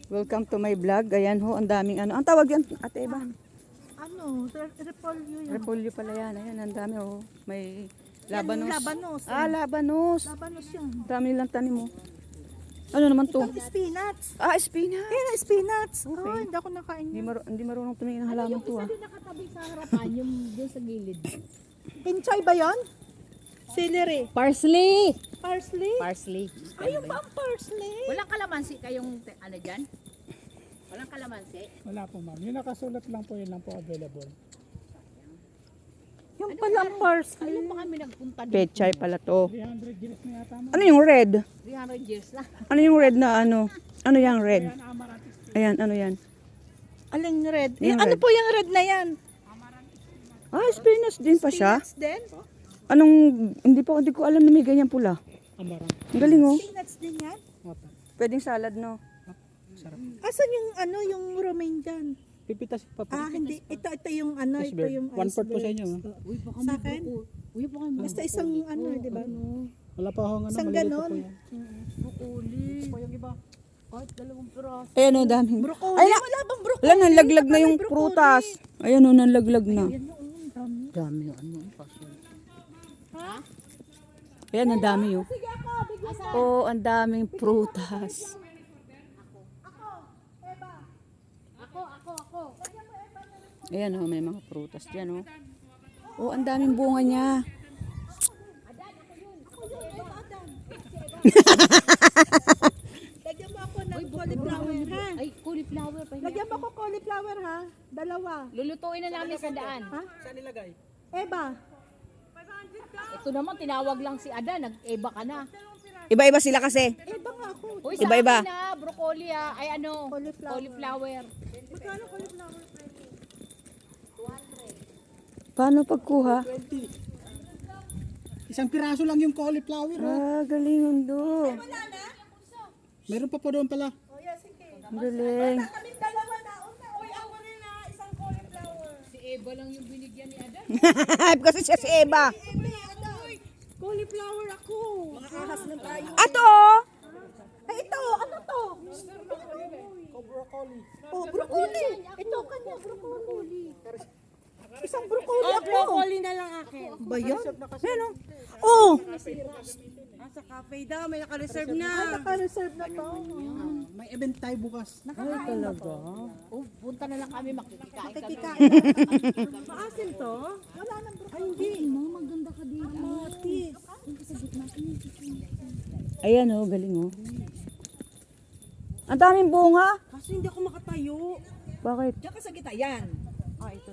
Welcome to my vlog. Ayan ho, ang daming ano. Ang tawag yan, Ate Eva? Repolyo yun. Repolyo pala yan. Ayan, ang dami oh. May labanos. Labanos. Labanos. Labanos yun. Dami lang tanim mo. Ano naman to? Itong spinach. Spinach. Ayan, spinach. Okay. Oh, hindi ako nakain yun. Hindi marunong tumingin ng halaman to ah. Nakatabi sa harapan, yung doon sa gilid. Pinchay ba yun? Celery. Parsley! Parsley. Parsley. Ay, yung pang parsley. Walang kalamansi kayong, ano dyan? Walang kalamansi? Wala po ma'am. Yung nakasulat lang po, yun lang po available. Yung palang parsley. Kailan pa kami nagpunta dito? Pechay pala to. 300 years na yata ma'am. Ano yung red? 300 years na. Ano yung red na ano? Ano yung red? Yan, Amarantis. Ayan, ano yan? Aling red. Yung Ano red. po yung red na yan? Spinach din pa siya. Spinach din? Anong, hindi ko alam na may ganyan pula. Amarantis. Ang galing oh. Spinach din yan? Opo. Pwedeng salad no? Sarap. Asan yung ano, yung romaine dyan? Pipitas pa po. Hindi. Ito yung ano, ito Iceberg. yung 1/4 po sa inyo ma'am. Uy, baka Sa akin? Uy, baka may Basta isang ano, di ba? Wala pa akong ano. Isang maliliit pa ganon. po yan. brokoli. Po yung iba. Kahit 2 piraso. Ayan oh, daming. Broccoli. Ay, Wala bang broccoli? Wala, nanlaglag na yung Broccoli. prutas. Ayan oh, nanlaglag na. Dami ano, fashion. Ayan, ang dami oh. Oh, ang daming prutas. Ayan oh, may mga prutas dyan oh. Oh, ang daming bunga niya. Lagyan mo ako ng cauliflower, ha? Ay, cauliflower pa. Lagyan mo ako cauliflower, ha? Dalawa. Lulutuin na namin sa daan. Ha? Saan nilagay? Eba. Ito naman, tinawag lang si Ada, nag-eba ka na. Iba-iba sila kasi. Eba nga ako. Uy, Iba-iba. sa akin na, broccoli ay ano, Cauliflower. cauliflower. Magkano cauliflower? Paano pagkuha? 20. Isang piraso lang yung cauliflower. Oh. Galing hundo. Meron pa po doon pala. Ang galing. Kami dalawa na. Uy, ako rin na. Isang cauliflower. Si Eba lang yung binigyan ni Ada. Kasi siya si Eba. Cauliflower ako. Mga ahas na tayo. Ato! Ay, ito. Ano to? Oh, broccoli. Ito kanya, broccoli. Isang broccoli ako. Broccoli na lang akin. Ba yan? Ano? Oh! Sa cafe daw, may naka-reserve na. Naka-reserve na to. May event tayo bukas. Oh, punta na lang kami, makikikain kami. Kikain. Maasim to? Wala nang broccoli. Ay, hindi, no, maganda ka din. Matis. Ayan oh, galing oh. Ang daming bunga. Kasi hindi ako makatayo. Bakit? Diyan ka sa gitna. Yan. Ah, ito.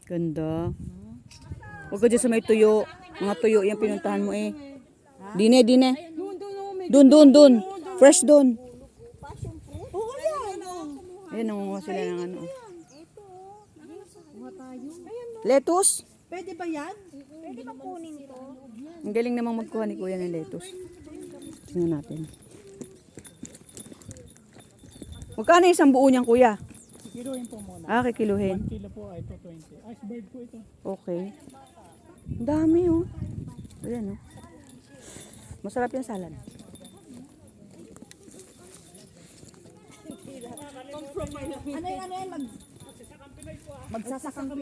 Ganda. Huwag ka dyan sa may tuyo. Mga tuyo yung pinuntahan mo eh. Dine. Dun. Fresh dun. Oo, yan. Ayan, nangunguha sila ng ano. Lettuce. Pwede ba yan? Pwede ba kunin to? Ang galing namang magkuha ni Kuya ng lettuce. Tingnan natin. Magkano isang buo niyang Kuya? Kiloin po muna. Kikiluhin. 1 kilo po ay 220. Iceberg po ito. Okay. Ang dami oh. Ayan oh. Masarap yung salad. Ano yan?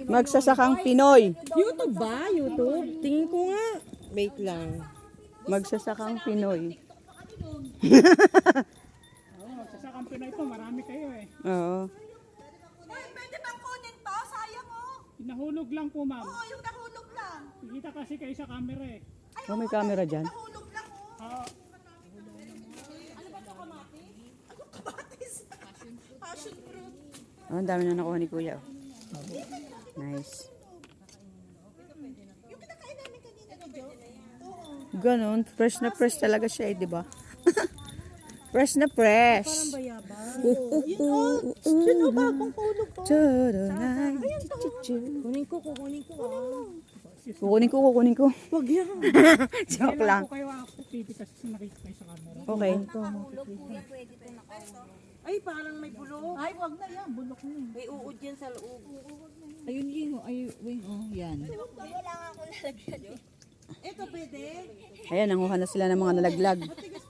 Magsasakang Pinoy. YouTube ba? YouTube? Tingin ko nga. Wait lang. Magsasakang Pinoy. Sa Pinoy po, marami kayo eh. Oo. Pwede bang kunin to? Sayang oh. Nahulog lang po ma'am. Oo, yung nahulog lang. Kita kasi kayo sa camera eh. Oh, may camera dyan. Nahulog lang oh. Ah, Passion fruit. Oh, ang dami na nakuha ni Kuya. Oh. Nice. Yung kinakain namin kanina ni Joe? Oo. Ganon. Fresh na fresh talaga siya eh, di ba? Fresh na fresh. Bayaba. Yun oh, bagong hulog to. Kunin ko. Kukunin ko. Wag yan. Joke lang. po kayo ako pipi kasi nakita kayo sa camera. Okay. Ay, parang may bulok. Ay, wag na yan. Bulok na. May uod yan sa loob. Ayun, Lingo, yan. Ito pwede. Ayan, nanguha na sila ng mga nalaglag. Tigas-tigas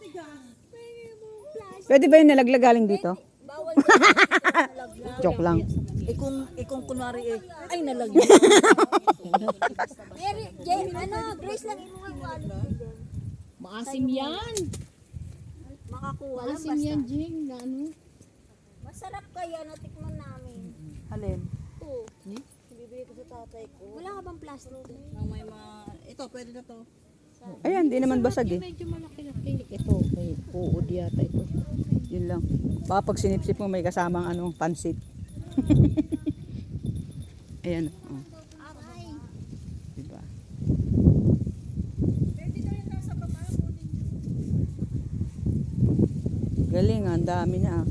Pwede ba yung nalaglag galing dito? Joke lang. Kung kunwari ay nalagyan. Grace lang imo nga walo. Maasim yan. Makakuha lang Maasim yan, Jing. Na ano? Masarap kaya natikman namin. Alin? Oo. Bibili ko sa tatay ko. Wala ka bang plastic? Nang may ito, pwede na to. Ayan, di naman basag eh. Medyo malaki-laki. Ito, may uod yata ito. Yun lang. Baka pag sinipsip mo may kasamang ano, pansit. Ayan. Oh. Diba? Galing ah, ang dami na ah.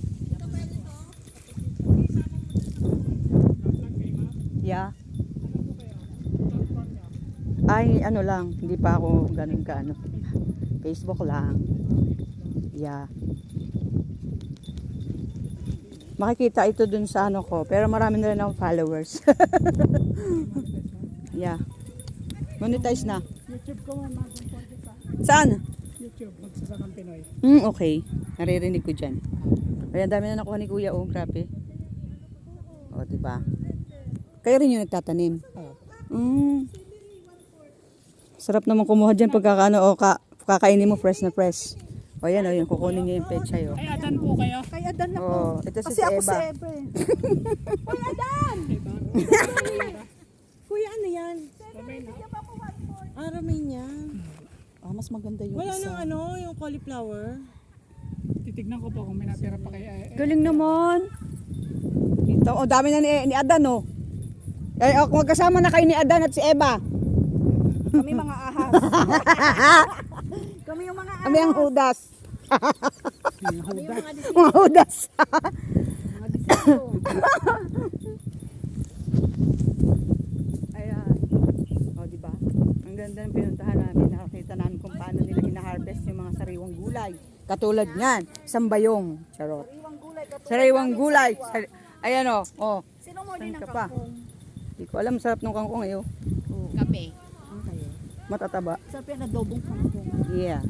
Yeah. Ay, ano lang, hindi pa ako ganun ka ano. Facebook lang. Yeah. Makikita ito dun sa ano ko, pero marami na rin akong followers. Yeah. Monetize na. YouTube ko ma'am, mag-content kita. Saan? YouTube, Magsasakang Pinoy. Okay. Naririnig ko dyan. Ay, ang dami na nakuha ni Kuya. Oh, grabe. O, diba? Kayo rin yung nagtatanim. Sarap naman kumuha dyan pagkakaano o kakainin mo fresh na fresh. O yan o, yung kukunin niya yung pechay o. Ay, Adan po kayo. Kay Adan na po. Oh, ito si Kasi ako si Eva. Eva eh. Kuya Adan! Kuya, ano yan? Romania. Mas maganda yung Wala isa. nang yung cauliflower. Titignan ko po kung may natira pa kay Galing naman. Ito, o dami na ni Adan o. Eh, magkasama na kayo ni Adan at si Eva. Kami mga ahas. Kami yung mga ahas. Kami ang hudas. Mga hudas. Ayan. O, diba? Ang ganda ng pinuntahan namin. Nakakita namin kung paano nila hina-harvest yung mga sariwang gulay. Katulad niyan, sambayong. Charot. Sariwang gulay. Ayan o. Oh. Sino mo Saan din ka ang pa? kangkong? Hindi ko alam, sarap ng kangkong ayo. Kape. Matataba. Sarap yan, adobong kangkong. Yeah.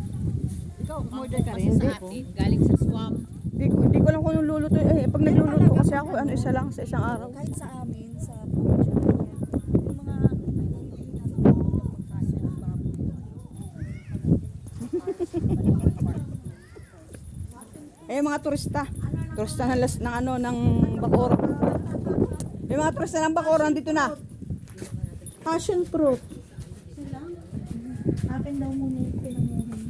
Ikaw, umorder ka Kasi rin. sa atin, galing sa swamp. Hindi ko alam kung anong luluto. Eh, pag nagluluto kasi ako, ano isa lang sa isang araw. Kahit sa amin, sa probinsya, yung mga Eh, mga turista. Turista ng ano, ng Bacoor. Yung mga turista ng Bacoor, nandito na. passion fruit. Akin daw muna yung pinanguhan.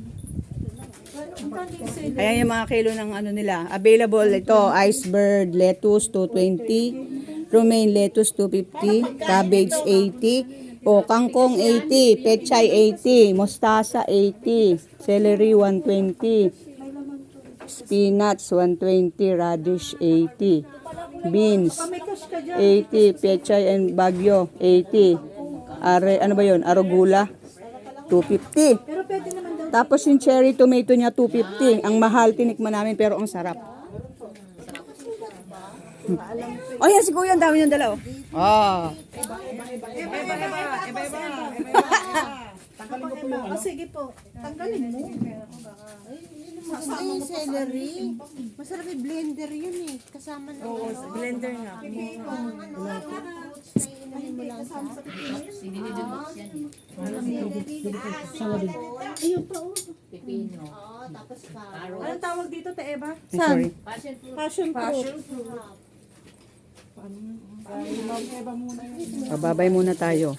Ayan yung mga kilo ng ano nila. Available ito, iceberg lettuce 220, romaine lettuce 250, cabbage 80, o kangkong 80, pechay 80, mustasa 80, celery 120, spinach 120, radish 80, beans 80, pechay and bagyo 80, ano ba yun, arugula 250. Pero pwede naman daw. Tapos yung cherry tomato niya 250. Ang mahal tinikman namin pero ang sarap. Oh, yan si Kuya, ang dami niyang dala oh. Oh. Sige po, tanggalin mo. Ay, celery. Masarap yung blender yun eh. Kasama na. Oo, blender nga. Pepino. Anong tawag dito, Te Eva? Sorry. Passion fruit. Bababay muna tayo.